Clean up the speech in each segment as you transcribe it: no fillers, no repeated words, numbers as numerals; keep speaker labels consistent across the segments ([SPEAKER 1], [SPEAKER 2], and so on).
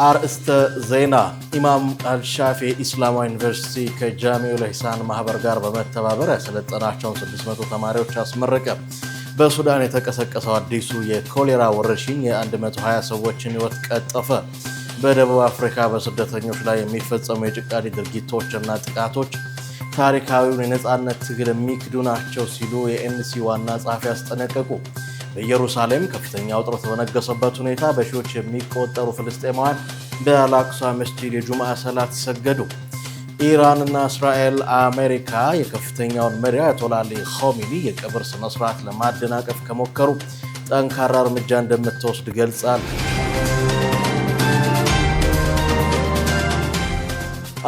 [SPEAKER 1] አርእስተ ዜና ኢማም አልሻፊ ኢስላማዊ ዩኒቨርሲቲ ከጃሚዑል ኢህሳን ማህበር ጋር በመተባበር ያሰለጠናቸውን 600 ተማሪዎች አስመረቀ። በሱዳን የተቀሰቀሰው አዲሱ የኮሌራ ወረርሽኝ የ120 ሰዎችን ሕይወት ቀጠፈ። በደቡብ አፍሪካ በስደተኞች ላይ የሚፈጸሙ የጭካኔ ድርጊቶችና ጥቃቶች ታሪካዊውን የነጻነት ትግል የሚክዱ ናቸው ሲሉ የኤንሲ ዋና ጸሐፊ አስጠነቀቁ። በኢየሩሳሌም ከፍተኛ ውጥረት በነገሰበት ሁኔታ በሺዎች የሚቆጠሩ ፍልስጤማውያን በአልአቅሷ መስጂድ የጁምዓ ሰላት ሰገዱ። ኢራንና እስራኤል አሜሪካ የከፍተኛውን መሪ አያቶላ አሊ ኻሜኒ የቀብር ስነ ስርዓት ለማደናቀፍ ከሞከሩ ጠንካራ እርምጃ እንደምትወስድ ገልጻለች።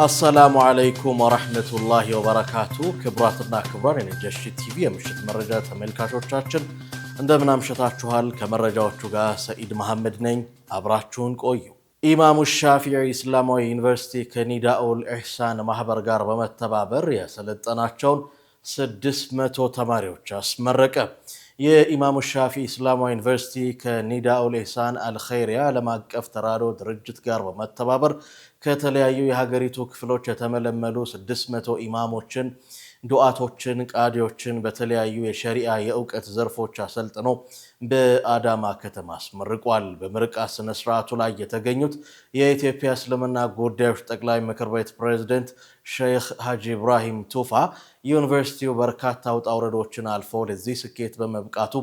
[SPEAKER 1] አሰላሙ አለይኩም ወራህመቱላሂ ወበረካቱ። ክቡራትና ክቡራን የነጃሺ ቲቪ የምሽት መረጃ ተመልካቾቻችን እንደምን አምሽታችኋል? ከመረጃዎቹ ጋር ሰኢድ መሐመድ ነኝ። አብራችሁን ቆዩ። ኢማሙ ሻፊዒ ኢስላማዊ ዩኒቨርሲቲ ከኒዳኡል ኢህሳን ማህበር ጋር በመተባበር ያሰለጠናቸውን 600 ተማሪዎች አስመረቀ። የኢማሙ ሻፊዒ ኢስላማዊ ዩኒቨርሲቲ ከኒዳኡል ኢህሳን አልኸይሪያ ዓለም አቀፍ ተራድኦ ድርጅት ጋር በመተባበር ከተለያዩ የሀገሪቱ ክፍሎች የተመለመሉ 600 ኢማሞችን፣ ዱዓቶችን፣ ቃዲዎችን በተለያዩ የሸሪዓ የእውቀት ዘርፎች አሰልጥኖ በአዳማ ከተማ አስመርቋል። በምርቃት ስነ ስርዓቱ ላይ የተገኙት የኢትዮጵያ እስልምና ጉዳዮች ጠቅላይ ምክር ቤት ፕሬዝዳንት ሼክ ሀጂ ኢብራሂም ቱፋ ዩኒቨርሲቲው በርካታ ውጣ ውረዶችን አልፎ ለዚህ ስኬት በመብቃቱ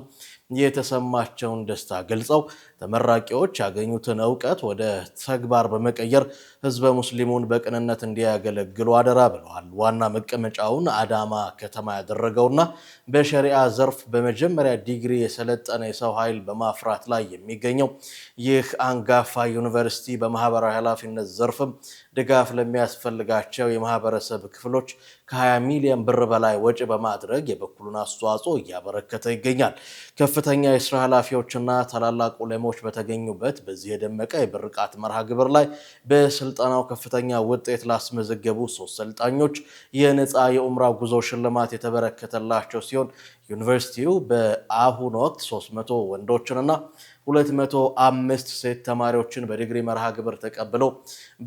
[SPEAKER 1] የተሰማቸውን ደስታ ገልጸው ተመራቂዎች ያገኙትን እውቀት ወደ ተግባር በመቀየር ህዝበ ሙስሊሙን በቅንነት እንዲያገለግሉ አደራ ብለዋል። ዋና መቀመጫውን አዳማ ከተማ ያደረገውና በሸሪዓ ዘርፍ በመጀመሪያ ዲግሪ የሰለጠነ የሰው ኃይል በማፍራት ላይ የሚገኘው ይህ አንጋፋ ዩኒቨርሲቲ በማህበራዊ ኃላፊነት ዘርፍም ድጋፍ ለሚያስፈልጋቸው የማህበረሰብ ክፍሎች ከ20 ሚሊዮን ብር በላይ ወጪ በማድረግ የበኩሉን አስተዋጽኦ እያበረከተ ይገኛል። ከፍተኛ የስራ ኃላፊዎችና ታላላቅ ዑለሞች በተገኙበት በዚህ የደመቀ የምርቃት መርሃ ግብር ላይ በስልጠናው ከፍተኛ ውጤት ላስመዘገቡ 3 ሰልጣኞች የነፃ የኡምራ ጉዞ ሽልማት የተበረከተላቸው ሲሆን ዩኒቨርሲቲው በአሁኑ ወቅት 300 ወንዶችንና 205 ሴት ተማሪዎችን በዲግሪ መርሃ ግብር ተቀብለው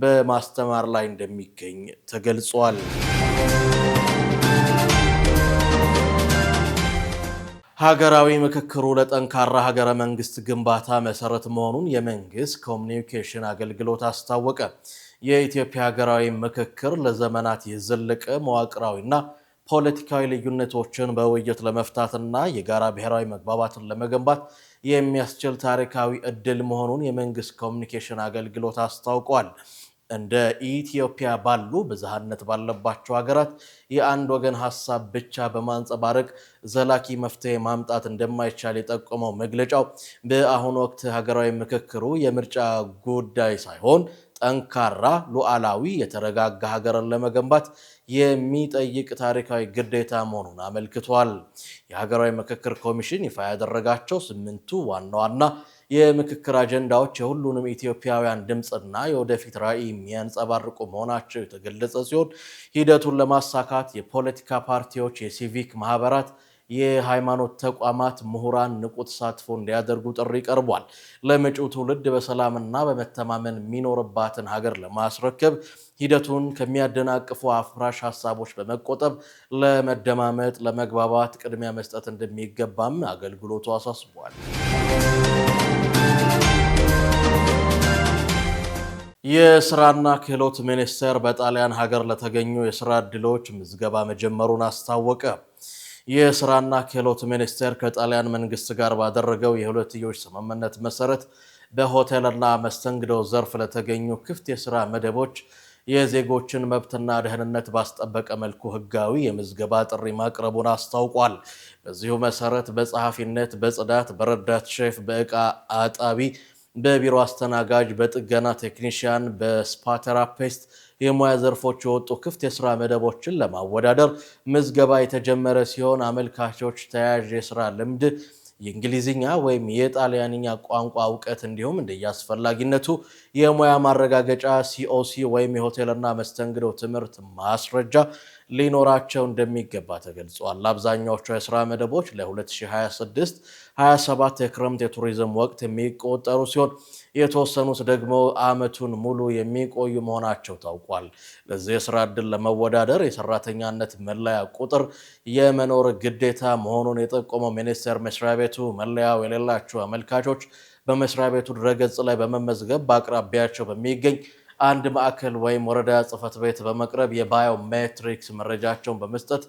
[SPEAKER 1] በማስተማር ላይ እንደሚገኝ ተገልጿል። ሀገራዊ ምክክሩ ለጠንካራ ሀገረ መንግስት ግንባታ መሰረት መሆኑን የመንግስት ኮሚኒኬሽን አገልግሎት አስታወቀ። የኢትዮጵያ ሀገራዊ ምክክር ለዘመናት የዘለቀ መዋቅራዊና ፖለቲካዊ ልዩነቶችን በውይይት ለመፍታትና የጋራ ብሔራዊ መግባባትን ለመገንባት የሚያስችል ታሪካዊ እድል መሆኑን የመንግስት ኮሚኒኬሽን አገልግሎት አስታውቋል። እንደ ኢትዮጵያ ባሉ ብዝሃነት ባለባቸው ሀገራት የአንድ ወገን ሀሳብ ብቻ በማንጸባረቅ ዘላቂ መፍትሄ ማምጣት እንደማይቻል የጠቆመው መግለጫው በአሁኑ ወቅት ሀገራዊ ምክክሩ የምርጫ ጉዳይ ሳይሆን ጠንካራ፣ ሉዓላዊ፣ የተረጋጋ ሀገርን ለመገንባት የሚጠይቅ ታሪካዊ ግዴታ መሆኑን አመልክቷል። የሀገራዊ ምክክር ኮሚሽን ይፋ ያደረጋቸው 8ቱ ዋና ዋና የምክክር አጀንዳዎች የሁሉንም ኢትዮጵያውያን ድምፅና የወደፊት ራዕይ የሚያንጸባርቁ መሆናቸው የተገለጸ ሲሆን ሂደቱን ለማሳካት የፖለቲካ ፓርቲዎች፣ የሲቪክ ማህበራት፣ የሃይማኖት ተቋማት፣ ምሁራን ንቁ ተሳትፎ እንዲያደርጉ ጥሪ ቀርቧል። ለመጪው ትውልድ በሰላምና በመተማመን የሚኖርባትን ሀገር ለማስረከብ ሂደቱን ከሚያደናቅፉ አፍራሽ ሀሳቦች በመቆጠብ ለመደማመጥ፣ ለመግባባት ቅድሚያ መስጠት እንደሚገባም አገልግሎቱ አሳስቧል። የስራና ክህሎት ሚኒስቴር በጣሊያን ሀገር ለተገኙ የስራ ዕድሎች ምዝገባ መጀመሩን አስታወቀ። የስራና ክህሎት ሚኒስቴር ከጣሊያን መንግስት ጋር ባደረገው የሁለትዮሽ ስምምነት መሰረት በሆቴልና መስተንግዶ ዘርፍ ለተገኙ ክፍት የስራ መደቦች የዜጎችን መብትና ደህንነት ባስጠበቀ መልኩ ህጋዊ የምዝገባ ጥሪ ማቅረቡን አስታውቋል። በዚሁ መሰረት በጸሐፊነት፣ በጽዳት፣ በረዳት ሼፍ፣ በዕቃ አጣቢ፣ በቢሮ አስተናጋጅ፣ በጥገና ቴክኒሽያን፣ በስፓ ቴራፒስት የሙያ ዘርፎች የወጡ ክፍት የስራ መደቦችን ለማወዳደር ምዝገባ የተጀመረ ሲሆን አመልካቾች ተያያዥ የስራ ልምድ፣ የእንግሊዝኛ ወይም የጣሊያንኛ ቋንቋ እውቀት እንዲሁም እንደየአስፈላጊነቱ የሙያ ማረጋገጫ ሲኦሲ ወይም የሆቴልና መስተንግዶ ትምህርት ማስረጃ ሊኖራቸው እንደሚገባ ተገልጿል። አብዛኛዎቹ የስራ መደቦች ለ2026-27 የክረምት የቱሪዝም ወቅት የሚቆጠሩ ሲሆን የተወሰኑት ደግሞ ዓመቱን ሙሉ የሚቆዩ መሆናቸው ታውቋል። ለዚህ የስራ ዕድል ለመወዳደር የሰራተኛነት መለያ ቁጥር የመኖር ግዴታ መሆኑን የጠቆመው ሚኒስቴር መስሪያ ቤቱ መለያው የሌላቸው አመልካቾች በመስሪያ ቤቱ ድረገጽ ላይ በመመዝገብ በአቅራቢያቸው በሚገኝ አንድ ማዕከል ወይም ወረዳ ጽሕፈት ቤት በመቅረብ የባዮሜትሪክስ መረጃቸውን በመስጠት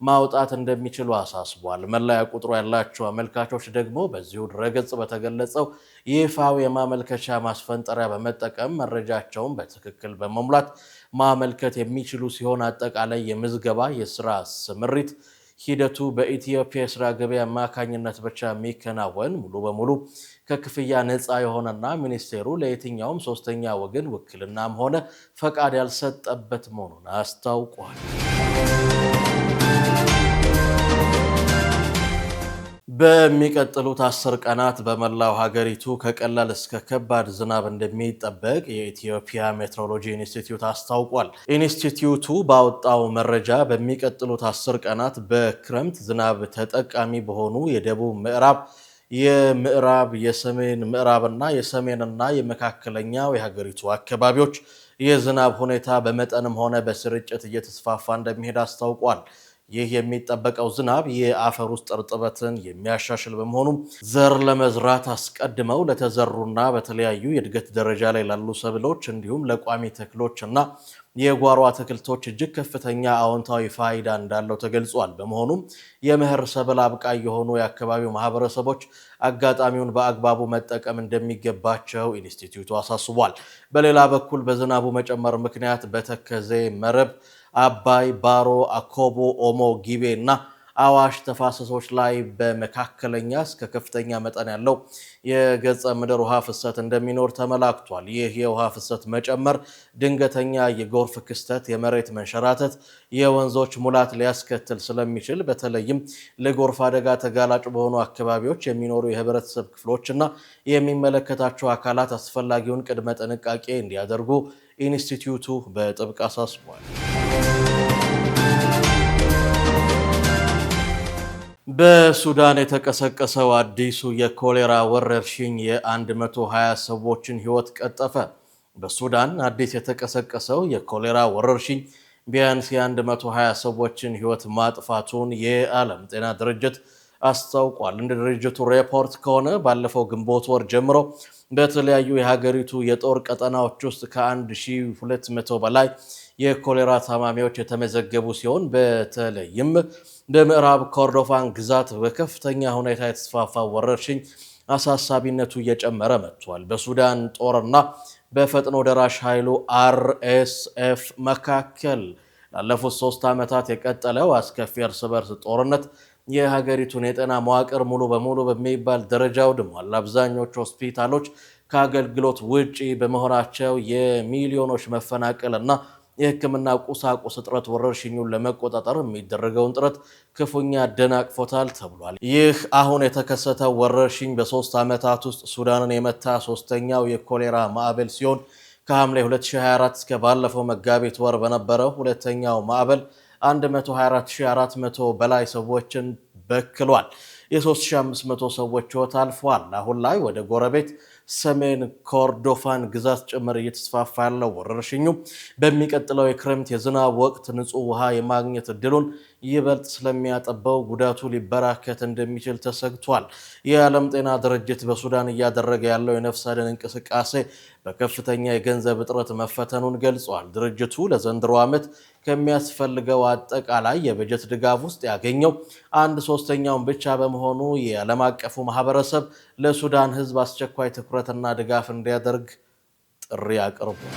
[SPEAKER 1] ማውጣት እንደሚችሉ አሳስቧል። መለያ ቁጥሩ ያላቸው አመልካቾች ደግሞ በዚሁ ድረገጽ በተገለጸው ይፋዊ የማመልከቻ ማስፈንጠሪያ በመጠቀም መረጃቸውን በትክክል በመሙላት ማመልከት የሚችሉ ሲሆን አጠቃላይ የምዝገባ የስራ ስምሪት ሂደቱ በኢትዮጵያ የስራ ገበያ አማካኝነት ብቻ የሚከናወን ሙሉ በሙሉ ከክፍያ ነፃ የሆነና ሚኒስቴሩ ለየትኛውም ሶስተኛ ወገን ውክልናም ሆነ ፈቃድ ያልሰጠበት መሆኑን አስታውቋል። በሚቀጥሉት 10 ቀናት በመላው ሀገሪቱ ከቀላል እስከ ከባድ ዝናብ እንደሚጠበቅ የኢትዮጵያ ሜትሮሎጂ ኢንስቲትዩት አስታውቋል። ኢንስቲትዩቱ ባወጣው መረጃ በሚቀጥሉት 10 ቀናት በክረምት ዝናብ ተጠቃሚ በሆኑ የደቡብ ምዕራብ፣ የምዕራብ፣ የሰሜን ምዕራብና የሰሜንና የመካከለኛው የሀገሪቱ አካባቢዎች የዝናብ ሁኔታ በመጠንም ሆነ በስርጭት እየተስፋፋ እንደሚሄድ አስታውቋል። ይህ የሚጠበቀው ዝናብ የአፈር ውስጥ እርጥበትን የሚያሻሽል በመሆኑም ዘር ለመዝራት አስቀድመው ለተዘሩና በተለያዩ የእድገት ደረጃ ላይ ላሉ ሰብሎች እንዲሁም ለቋሚ ተክሎች እና የጓሮ አትክልቶች እጅግ ከፍተኛ አዎንታዊ ፋይዳ እንዳለው ተገልጿል። በመሆኑም የመኸር ሰብል አብቃይ የሆኑ የአካባቢው ማህበረሰቦች አጋጣሚውን በአግባቡ መጠቀም እንደሚገባቸው ኢንስቲትዩቱ አሳስቧል። በሌላ በኩል በዝናቡ መጨመር ምክንያት በተከዜ፣ መረብ፣ አባይ፣ ባሮ፣ አኮቦ፣ ኦሞ፣ ጊቤ እና አዋሽ ተፋሰሶች ላይ በመካከለኛ እስከ ከፍተኛ መጠን ያለው የገጸ ምድር ውሃ ፍሰት እንደሚኖር ተመላክቷል። ይህ የውሃ ፍሰት መጨመር ድንገተኛ የጎርፍ ክስተት፣ የመሬት መንሸራተት፣ የወንዞች ሙላት ሊያስከትል ስለሚችል በተለይም ለጎርፍ አደጋ ተጋላጭ በሆኑ አካባቢዎች የሚኖሩ የህብረተሰብ ክፍሎችና የሚመለከታቸው አካላት አስፈላጊውን ቅድመ ጥንቃቄ እንዲያደርጉ ኢንስቲትዩቱ በጥብቅ አሳስቧል። በሱዳን የተቀሰቀሰው አዲሱ የኮሌራ ወረርሽኝ የ120 ሰዎችን ህይወት ቀጠፈ። በሱዳን አዲስ የተቀሰቀሰው የኮሌራ ወረርሽኝ ቢያንስ የ120 ሰዎችን ህይወት ማጥፋቱን የዓለም ጤና ድርጅት አስታውቋል። እንደ ድርጅቱ ሪፖርት ከሆነ ባለፈው ግንቦት ወር ጀምሮ በተለያዩ የሀገሪቱ የጦር ቀጠናዎች ውስጥ ከ1200 በላይ የኮሌራ ታማሚዎች የተመዘገቡ ሲሆን በተለይም በምዕራብ ኮርዶፋን ግዛት በከፍተኛ ሁኔታ የተስፋፋ ወረርሽኝ አሳሳቢነቱ እየጨመረ መጥቷል። በሱዳን ጦርና በፈጥኖ ደራሽ ኃይሉ RSF መካከል ላለፉት 3 ዓመታት የቀጠለው አስከፊ እርስ በርስ ጦርነት የሀገሪቱን የጤና መዋቅር ሙሉ በሙሉ በሚባል ደረጃ አውድሟል። አብዛኞቹ ሆስፒታሎች ከአገልግሎት ውጪ በመሆናቸው የሚሊዮኖች መፈናቀል እና የሕክምና ቁሳቁስ እጥረት ወረርሽኙን ለመቆጣጠር የሚደረገውን ጥረት ክፉኛ አደናቅፎታል ተብሏል። ይህ አሁን የተከሰተው ወረርሽኝ በ3 ዓመታት ውስጥ ሱዳንን የመታ 3ኛው የኮሌራ ማዕበል ሲሆን ከሐምሌ 2024 እስከ ባለፈው መጋቢት ወር በነበረው ሁለተኛው ማዕበል 124400 በላይ ሰዎችን በክሏል። የ3500 ሰዎች ህይወት አልፏል። አሁን ላይ ወደ ጎረቤት ሰሜን ኮርዶፋን ግዛት ጭምር እየተስፋፋ ያለው ወረርሽኙ በሚቀጥለው የክረምት የዝናብ ወቅት ንጹህ ውሃ የማግኘት እድሉን ይበልጥ ስለሚያጠበው ጉዳቱ ሊበራከት እንደሚችል ተሰግቷል። የዓለም ጤና ድርጅት በሱዳን እያደረገ ያለው የነፍስ አድን እንቅስቃሴ በከፍተኛ የገንዘብ እጥረት መፈተኑን ገልጿል። ድርጅቱ ለዘንድሮ ዓመት ከሚያስፈልገው አጠቃላይ የበጀት ድጋፍ ውስጥ ያገኘው 1/3ኛውን ብቻ በመሆኑ የዓለም አቀፉ ማህበረሰብ ለሱዳን ህዝብ አስቸኳይ ትኩረትና ድጋፍ እንዲያደርግ ጥሪ አቅርቧል።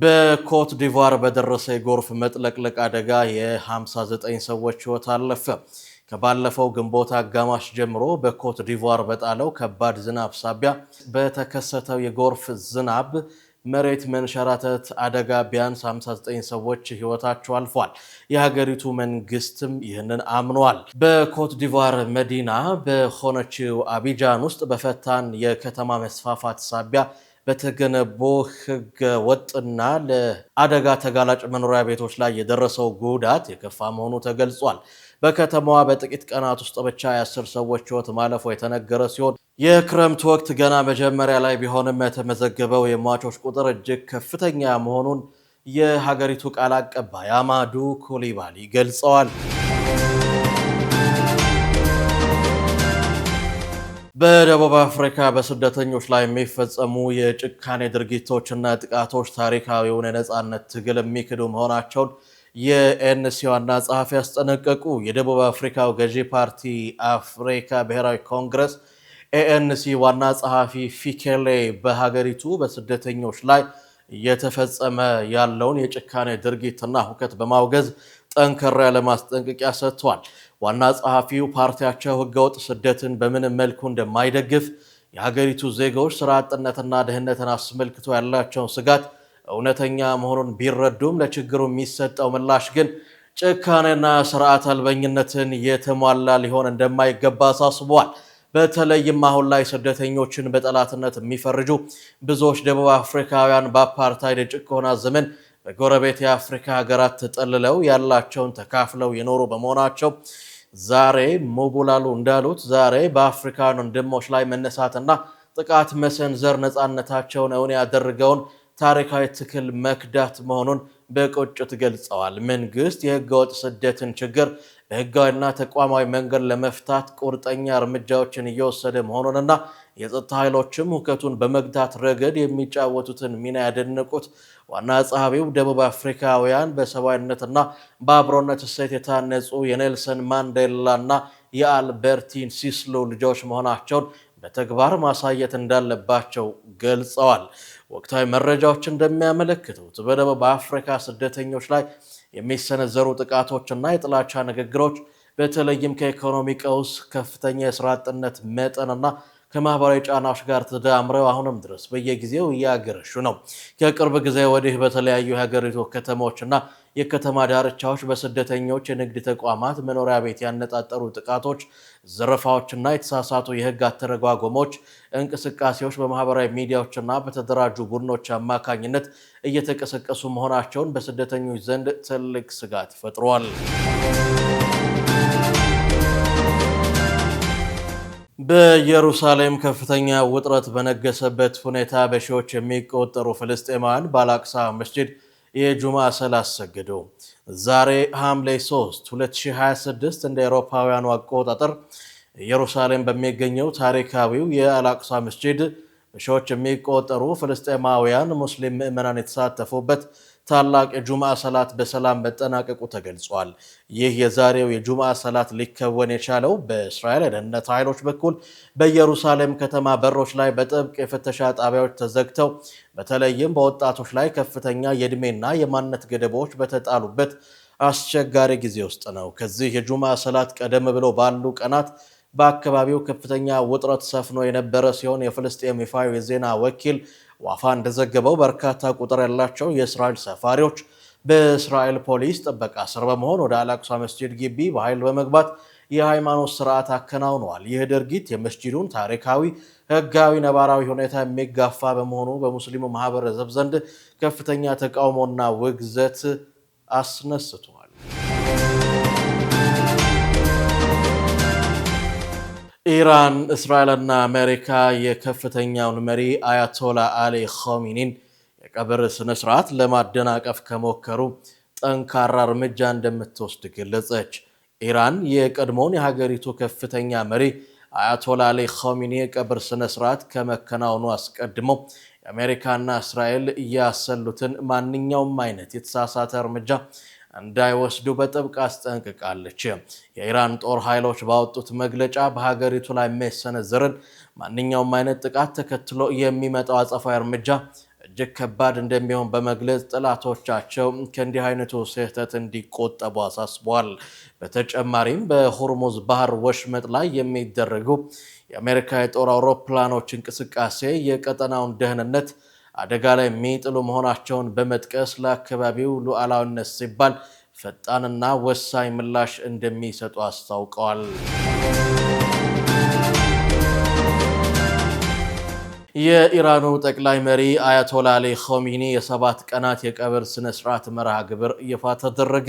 [SPEAKER 1] በኮት ዲቫር በደረሰ የጎርፍ መጥለቅለቅ አደጋ የ59 ሰዎች ህይወት አለፈ። ከባለፈው ግንቦት አጋማሽ ጀምሮ በኮት ዲቫር በጣለው ከባድ ዝናብ ሳቢያ በተከሰተው የጎርፍ ዝናብ መሬት መንሸራተት አደጋ ቢያንስ 59 ሰዎች ህይወታቸው አልፏል። የሀገሪቱ መንግስትም ይህንን አምኗል። በኮት ዲቫር መዲና በሆነችው አቢጃን ውስጥ በፈታን የከተማ መስፋፋት ሳቢያ በተገነቡ ህገ ወጥና ለአደጋ ተጋላጭ መኖሪያ ቤቶች ላይ የደረሰው ጉዳት የከፋ መሆኑ ተገልጿል። በከተማዋ በጥቂት ቀናት ውስጥ ብቻ የ10 ሰዎች ህይወት ማለፉ የተነገረ ሲሆን የክረምት ወቅት ገና መጀመሪያ ላይ ቢሆንም የተመዘገበው የሟቾች ቁጥር እጅግ ከፍተኛ መሆኑን የሀገሪቱ ቃል አቀባይ አማዱ ኩሊባሊ ገልጸዋል። በደቡብ አፍሪካ በስደተኞች ላይ የሚፈጸሙ የጭካኔ ድርጊቶችና ጥቃቶች ታሪካዊውን የነጻነት ትግል የሚክዱ መሆናቸውን የኤንሲ ዋና ጸሐፊ ያስጠነቀቁ። የደቡብ አፍሪካው ገዢ ፓርቲ አፍሪካ ብሔራዊ ኮንግረስ ኤኤንሲ ዋና ጸሐፊ ፊኬሌ በሀገሪቱ በስደተኞች ላይ እየተፈጸመ ያለውን የጭካኔ ድርጊትና ሁከት በማውገዝ ጠንከር ያለ ማስጠንቀቂያ ሰጥቷል። ዋና ጸሐፊው ፓርቲያቸው ህገወጥ ስደትን በምንም መልኩ እንደማይደግፍ፣ የሀገሪቱ ዜጎች ስራ አጥነትና ድህነትን አስመልክቶ ያላቸውን ስጋት እውነተኛ መሆኑን ቢረዱም ለችግሩ የሚሰጠው ምላሽ ግን ጭካኔና ስርዓት አልበኝነትን የተሟላ ሊሆን እንደማይገባ አሳስቧል። በተለይም አሁን ላይ ስደተኞችን በጠላትነት የሚፈርጁ ብዙዎች ደቡብ አፍሪካውያን በአፓርታይድ የጭቆና ዘመን በጎረቤት የአፍሪካ ሀገራት ተጠልለው ያላቸውን ተካፍለው የኖሩ በመሆናቸው ዛሬ ሙቡላሉ እንዳሉት ዛሬ በአፍሪካውያን ወንድሞች ላይ መነሳትና ጥቃት መሰንዘር ነፃነታቸውን እውን ያደረገውን ታሪካዊ ትክል መክዳት መሆኑን በቁጭት ገልጸዋል። መንግስት የህገወጥ ስደትን ችግር በህጋዊና ተቋማዊ መንገድ ለመፍታት ቁርጠኛ እርምጃዎችን እየወሰደ መሆኑንና የጸጥታ ኃይሎችም ሁከቱን በመግታት ረገድ የሚጫወቱትን ሚና ያደነቁት ዋና ጸሐፊው ደቡብ አፍሪካውያን በሰብአዊነትና በአብሮነት እሴት የታነጹ የኔልሰን ማንዴላና የአልበርቲን ሲስሉ ልጆች መሆናቸውን በተግባር ማሳየት እንዳለባቸው ገልጸዋል። ወቅታዊ መረጃዎች እንደሚያመለክቱት በደቡብ አፍሪካ ስደተኞች ላይ የሚሰነዘሩ ጥቃቶችና የጥላቻ ንግግሮች በተለይም ከኢኮኖሚ ቀውስ፣ ከፍተኛ የስራ አጥነት መጠንና ከማህበራዊ ጫናዎች ጋር ተዳምረው አሁንም ድረስ በየጊዜው እያገረሹ ነው። ከቅርብ ጊዜ ወዲህ በተለያዩ የሀገሪቱ ከተሞችና የከተማ ዳርቻዎች በስደተኞች የንግድ ተቋማት፣ መኖሪያ ቤት ያነጣጠሩ ጥቃቶች፣ ዘረፋዎችና የተሳሳቱ የህግ አተረጓጎሞች እንቅስቃሴዎች በማህበራዊ ሚዲያዎችና በተደራጁ ቡድኖች አማካኝነት እየተቀሰቀሱ መሆናቸውን በስደተኞች ዘንድ ትልቅ ስጋት ፈጥሯል። በኢየሩሳሌም ከፍተኛ ውጥረት በነገሰበት ሁኔታ በሺዎች የሚቆጠሩ ፍልስጤማውያን በአልአቅሳ መስጂድ የጁማ ሰላት ሰገዱ። ዛሬ ሐምሌ 3 2026 እንደ አውሮፓውያኑ አቆጣጠር ኢየሩሳሌም በሚገኘው ታሪካዊው የአልአቅሳ መስጂድ በሺዎች የሚቆጠሩ ፍልስጤማውያን ሙስሊም ምዕመናን የተሳተፉበት ታላቅ የጁማ ሰላት በሰላም መጠናቀቁ ተገልጿል። ይህ የዛሬው የጁማ ሰላት ሊከወን የቻለው በእስራኤል የደህንነት ኃይሎች በኩል በኢየሩሳሌም ከተማ በሮች ላይ በጥብቅ የፍተሻ ጣቢያዎች ተዘግተው በተለይም በወጣቶች ላይ ከፍተኛ የዕድሜና የማንነት ገደቦች በተጣሉበት አስቸጋሪ ጊዜ ውስጥ ነው። ከዚህ የጁማ ሰላት ቀደም ብሎ ባሉ ቀናት በአካባቢው ከፍተኛ ውጥረት ሰፍኖ የነበረ ሲሆን የፍልስጤም ይፋዊ የዜና ወኪል ዋፋ እንደዘገበው በርካታ ቁጥር ያላቸው የእስራኤል ሰፋሪዎች በእስራኤል ፖሊስ ጥበቃ ስር በመሆን ወደ አልአቅሳ መስጂድ ግቢ በኃይል በመግባት የሃይማኖት ስርዓት አከናውነዋል። ይህ ድርጊት የመስጂዱን ታሪካዊ፣ ህጋዊ፣ ነባራዊ ሁኔታ የሚጋፋ በመሆኑ በሙስሊሙ ማህበረሰብ ዘንድ ከፍተኛ ተቃውሞና ውግዘት አስነስቷል። ኢራን፣ እስራኤልና አሜሪካ የከፍተኛውን መሪ አያቶላ አሊ ኻሜኒን የቀብር ስነስርዓት ለማደናቀፍ ከሞከሩ ጠንካራ እርምጃ እንደምትወስድ ገለጸች። ኢራን የቀድሞውን የሀገሪቱ ከፍተኛ መሪ አያቶላ አሊ ኻሜኒ የቀብር ስነስርዓት ከመከናወኑ አስቀድሞ የአሜሪካና እስራኤል እያሰሉትን ማንኛውም አይነት የተሳሳተ እርምጃ እንዳይወስዱ በጥብቅ አስጠንቅቃለች። የኢራን ጦር ኃይሎች ባወጡት መግለጫ በሀገሪቱ ላይ የሚሰነዘርን ማንኛውም አይነት ጥቃት ተከትሎ የሚመጣው አጸፋዊ እርምጃ እጅግ ከባድ እንደሚሆን በመግለጽ ጠላቶቻቸው ከእንዲህ አይነቱ ስህተት እንዲቆጠቡ አሳስበዋል። በተጨማሪም በሆርሙዝ ባህር ወሽመጥ ላይ የሚደረጉ የአሜሪካ የጦር አውሮፕላኖች እንቅስቃሴ የቀጠናውን ደህንነት አደጋ ላይ የሚጥሉ መሆናቸውን በመጥቀስ ለአካባቢው ሉዓላዊነት ሲባል ፈጣንና ወሳኝ ምላሽ እንደሚሰጡ አስታውቀዋል። የኢራኑ ጠቅላይ መሪ አያቶላ አሊ ኻሜኒ የ7 ቀናት የቀብር ስነ ስርዓት መርሃ ግብር ይፋ ተደረገ።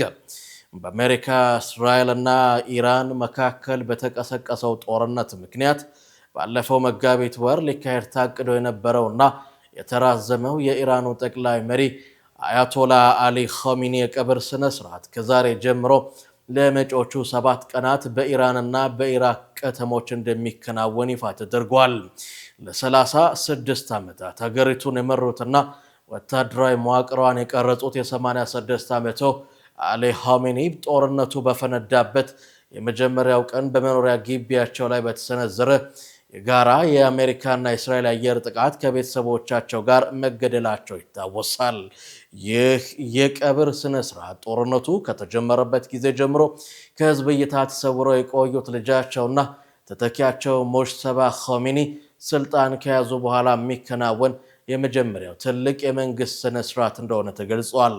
[SPEAKER 1] በአሜሪካ እስራኤል እና ኢራን መካከል በተቀሰቀሰው ጦርነት ምክንያት ባለፈው መጋቢት ወር ሊካሄድ ታቅዶ የነበረውና የተራዘመው የኢራኑ ጠቅላይ መሪ አያቶላ አሊ ኻሜኒ የቀብር ስነ ስርዓት ከዛሬ ጀምሮ ለመጪዎቹ 7 ቀናት በኢራንና በኢራቅ ከተሞች እንደሚከናወን ይፋ ተደርጓል። ለ36 ዓመታት ሀገሪቱን የመሩትና ወታደራዊ መዋቅሯን የቀረጹት የ86 ዓመቱ አሊ ኻሜኒ ጦርነቱ በፈነዳበት የመጀመሪያው ቀን በመኖሪያ ግቢያቸው ላይ በተሰነዘረ የጋራ የአሜሪካና የእስራኤል አየር ጥቃት ከቤተሰቦቻቸው ጋር መገደላቸው ይታወሳል። ይህ የቀብር ስነ ስርዓት ጦርነቱ ከተጀመረበት ጊዜ ጀምሮ ከህዝብ እይታ ተሰውረው የቆዩት ልጃቸውና ተተኪያቸው ሞጅተባ ኻሜኒ ስልጣን ከያዙ በኋላ የሚከናወን የመጀመሪያው ትልቅ የመንግስት ስነ ስርዓት እንደሆነ ተገልጿል።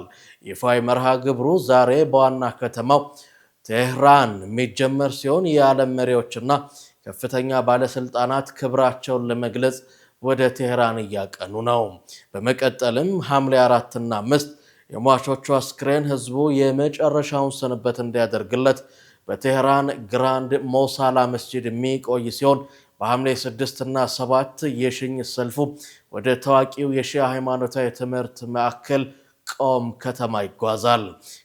[SPEAKER 1] ይፋዊ መርሃ ግብሩ ዛሬ በዋና ከተማው ቴህራን የሚጀመር ሲሆን የዓለም መሪዎችና ከፍተኛ ባለስልጣናት ክብራቸውን ለመግለጽ ወደ ቴህራን እያቀኑ ነው። በመቀጠልም ሐምሌ 4 እና 5 የሟቾቹ አስክሬን ህዝቡ የመጨረሻውን ስንበት እንዲያደርግለት በቴህራን ግራንድ ሞሳላ መስጂድ የሚቆይ ሲሆን በሐምሌ 6 እና 7 የሽኝ ሰልፉ ወደ ታዋቂው የሺዓ ሃይማኖታዊ ትምህርት ማዕከል ቆም ከተማ ይጓዛል።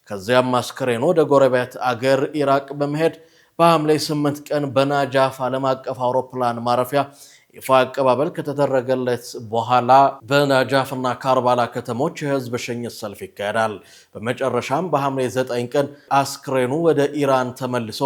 [SPEAKER 1] ከዚያም አስክሬኑ ወደ ጎረቤት አገር ኢራቅ በመሄድ በሐምሌ 8 ቀን በናጃፍ ዓለም አቀፍ አውሮፕላን ማረፊያ ይፋ አቀባበል ከተደረገለት በኋላ በናጃፍ እና ካርባላ ከተሞች የህዝብ ሽኝት ሰልፍ ይካሄዳል። በመጨረሻም በሐምሌ 9 ቀን አስክሬኑ ወደ ኢራን ተመልሶ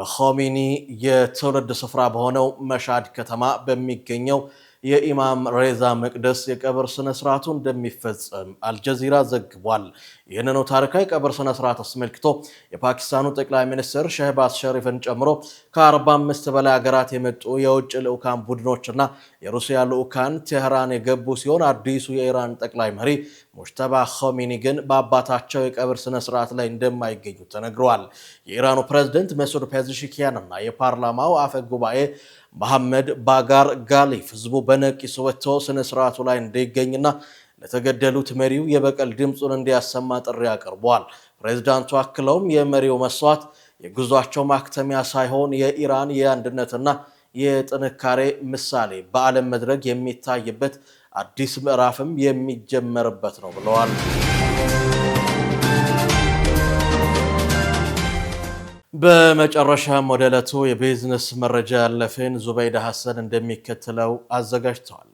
[SPEAKER 1] በኻሜኒ የትውልድ ስፍራ በሆነው መሻድ ከተማ በሚገኘው የኢማም ሬዛ መቅደስ የቀብር ስነ ስርዓቱ እንደሚፈጸም አልጀዚራ ዘግቧል። ይህንኑ ታሪካዊ ቀብር ስነ ስርዓት አስመልክቶ የፓኪስታኑ ጠቅላይ ሚኒስትር ሸህባዝ ሸሪፍን ጨምሮ ከ45 በላይ ሀገራት የመጡ የውጭ ልዑካን ቡድኖችና የሩሲያ ልዑካን ቴህራን የገቡ ሲሆን አዲሱ የኢራን ጠቅላይ መሪ ሙጅተባ ኻሜኒ ግን በአባታቸው የቀብር ስነ ስርዓት ላይ እንደማይገኙ ተነግረዋል። የኢራኑ ፕሬዝዳንት መስዑድ ፔዜሽኪያን እና የፓርላማው አፈ ጉባኤ መሐመድ ባጋር ጋሊፍ ህዝቡ በነቂስ ወጥቶ ስነ ስርዓቱ ላይ እንዲገኝና ለተገደሉት መሪው የበቀል ድምጹን እንዲያሰማ ጥሪ አቅርበዋል። ፕሬዝዳንቱ አክለውም የመሪው መስዋዕት የጉዟቸው ማክተሚያ ሳይሆን የኢራን የአንድነትና የጥንካሬ ምሳሌ በዓለም መድረክ የሚታይበት አዲስ ምዕራፍም የሚጀመርበት ነው ብለዋል። በመጨረሻም ወደ ዕለቱ የቢዝነስ መረጃ ያለፈን ዙበይዳ ሐሰን እንደሚከተለው አዘጋጅተዋለች።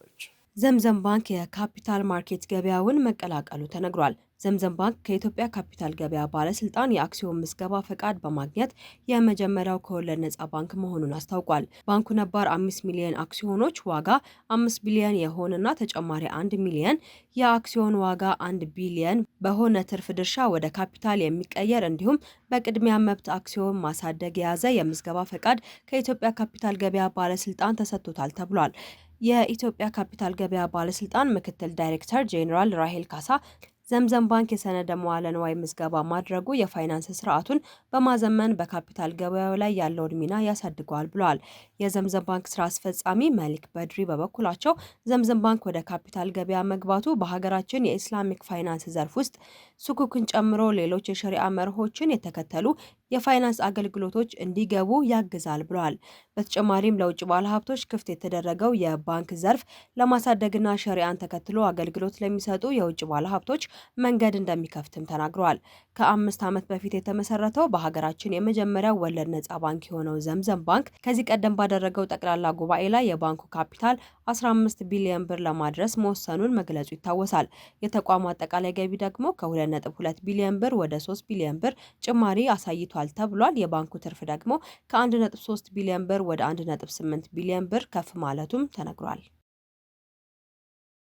[SPEAKER 2] ዘምዘም ባንክ የካፒታል ማርኬት ገበያውን መቀላቀሉ ተነግሯል። ዘምዘም ባንክ ከኢትዮጵያ ካፒታል ገበያ ባለስልጣን የአክሲዮን ምዝገባ ፈቃድ በማግኘት የመጀመሪያው ከወለድ ነጻ ባንክ መሆኑን አስታውቋል። ባንኩ ነባር 5 ሚሊዮን አክሲዮኖች ዋጋ 5 ቢሊዮን የሆነና ተጨማሪ 1 ሚሊዮን የአክሲዮን ዋጋ 1 ቢሊዮን በሆነ ትርፍ ድርሻ ወደ ካፒታል የሚቀየር እንዲሁም በቅድሚያ መብት አክሲዮን ማሳደግ የያዘ የምዝገባ ፈቃድ ከኢትዮጵያ ካፒታል ገበያ ባለስልጣን ተሰጥቶታል ተብሏል። የኢትዮጵያ ካፒታል ገበያ ባለስልጣን ምክትል ዳይሬክተር ጄኔራል ራሄል ካሳ ዘምዘም ባንክ የሰነደ መዋለ ንዋይ ምዝገባ ማድረጉ የፋይናንስ ስርዓቱን በማዘመን በካፒታል ገበያው ላይ ያለውን ሚና ያሳድገዋል ብለዋል። የዘምዘም ባንክ ስራ አስፈጻሚ መሊክ በድሪ በበኩላቸው ዘምዘም ባንክ ወደ ካፒታል ገበያ መግባቱ በሀገራችን የኢስላሚክ ፋይናንስ ዘርፍ ውስጥ ሱኩክን ጨምሮ ሌሎች የሸሪዓ መርሆችን የተከተሉ የፋይናንስ አገልግሎቶች እንዲገቡ ያግዛል ብለዋል። በተጨማሪም ለውጭ ባለሀብቶች ክፍት የተደረገው የባንክ ዘርፍ ለማሳደግና ሸሪዓን ተከትሎ አገልግሎት ለሚሰጡ የውጭ ባለሀብቶች መንገድ እንደሚከፍትም ተናግረዋል። ከ5 ዓመት በፊት የተመሰረተው በሀገራችን የመጀመሪያው ወለድ ነጻ ባንክ የሆነው ዘምዘም ባንክ ከዚህ ቀደም ባደረገው ጠቅላላ ጉባኤ ላይ የባንኩ ካፒታል 15 ቢሊዮን ብር ለማድረስ መወሰኑን መግለጹ ይታወሳል። የተቋሙ አጠቃላይ ገቢ ደግሞ ከ2.2 ቢሊዮን ብር ወደ 3 ቢሊዮን ብር ጭማሪ አሳይቷል ተብሏል። የባንኩ ትርፍ ደግሞ ከ1.3 ቢሊዮን ብር ወደ 1.8 ቢሊዮን ብር ከፍ ማለቱም ተነግሯል።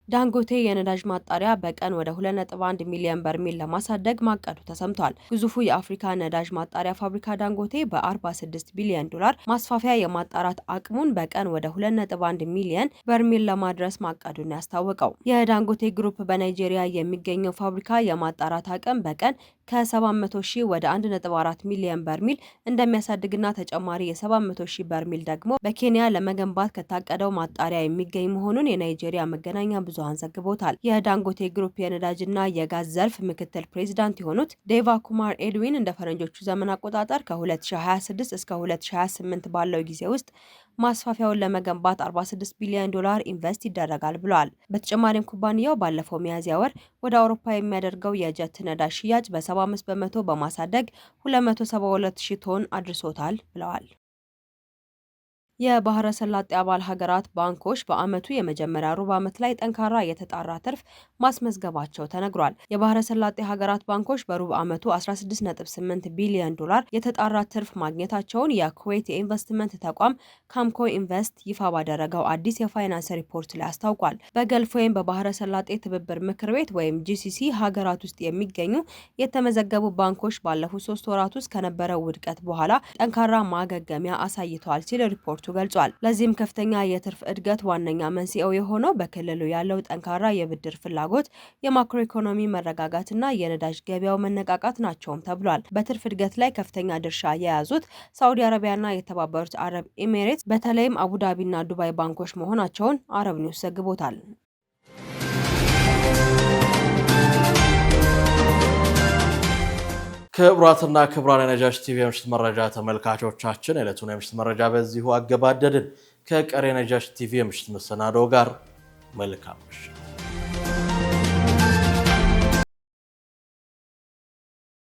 [SPEAKER 2] ዳንጎቴ የነዳጅ ማጣሪያ በቀን ወደ 2.1 ሚሊዮን በርሜል ለማሳደግ ማቀዱ ተሰምቷል። ግዙፉ የአፍሪካ ነዳጅ ማጣሪያ ፋብሪካ ዳንጎቴ በ46 ቢሊዮን ዶላር ማስፋፊያ የማጣራት አቅሙን በቀን ወደ 2.1 ሚሊዮን በርሜል ለማድረስ ማቀዱን ያስታወቀው የዳንጎቴ ግሩፕ በናይጄሪያ የሚገኘው ፋብሪካ የማጣራት አቅም በቀን ከ700 ሺህ ወደ 1.4 ሚሊዮን በርሜል እንደሚያሳድግና ተጨማሪ የ700 ሺህ በርሜል ደግሞ በኬንያ ለመገንባት ከታቀደው ማጣሪያ የሚገኝ መሆኑን የናይጄሪያ መገናኛ ብዙሃን ዘግቦታል። የዳንጎቴ ግሩፕ የነዳጅና የጋዝ ዘርፍ ምክትል ፕሬዚዳንት የሆኑት ዴቫ ኩማር ኤድዊን እንደ ፈረንጆቹ ዘመን አቆጣጠር ከ2026 እስከ 2028 ባለው ጊዜ ውስጥ ማስፋፊያውን ለመገንባት $46 ቢሊዮን ኢንቨስት ይደረጋል ብለዋል። በተጨማሪም ኩባንያው ባለፈው ሚያዝያ ወር ወደ አውሮፓ የሚያደርገው የጀት ነዳጅ ሽያጭ በ75 በመቶ በማሳደግ 272,000 ቶን አድርሶታል ብለዋል። የባህረ ሰላጤ አባል ሀገራት ባንኮች በዓመቱ የመጀመሪያ ሩብ ዓመት ላይ ጠንካራ የተጣራ ትርፍ ማስመዝገባቸው ተነግሯል። የባህረ ሰላጤ ሀገራት ባንኮች በሩብ ዓመቱ $16.8 ቢሊዮን የተጣራ ትርፍ ማግኘታቸውን የኩዌት የኢንቨስትመንት ተቋም ካምኮ ኢንቨስት ይፋ ባደረገው አዲስ የፋይናንስ ሪፖርት ላይ አስታውቋል። በገልፍ ወይም በባህረ ሰላጤ ትብብር ምክር ቤት ወይም ጂሲሲ ሀገራት ውስጥ የሚገኙ የተመዘገቡ ባንኮች ባለፉት 3 ወራት ውስጥ ከነበረው ውድቀት በኋላ ጠንካራ ማገገሚያ አሳይተዋል ሲል ሪፖርቱ ገልጿል። ለዚህም ከፍተኛ የትርፍ እድገት ዋነኛ መንስኤው የሆነው በክልሉ ያለው ጠንካራ የብድር ፍላጎት፣ የማክሮ ኢኮኖሚ መረጋጋትና የነዳጅ ገበያው መነቃቃት ናቸውም ተብሏል። በትርፍ እድገት ላይ ከፍተኛ ድርሻ የያዙት ሳዑዲ አረቢያና የተባበሩት አረብ ኤሚሬትስ በተለይም አቡዳቢና ዱባይ ባንኮች መሆናቸውን አረብ ኒውስ ዘግቦታል።
[SPEAKER 1] ክቡራትና ክቡራን የነጃሽ ቲቪ የምሽት መረጃ ተመልካቾቻችን የዕለቱን የምሽት መረጃ በዚሁ አገባደድን። ከቀሪ የነጃሽ ቲቪ የምሽት መሰናዶ ጋር መልካም ምሽት።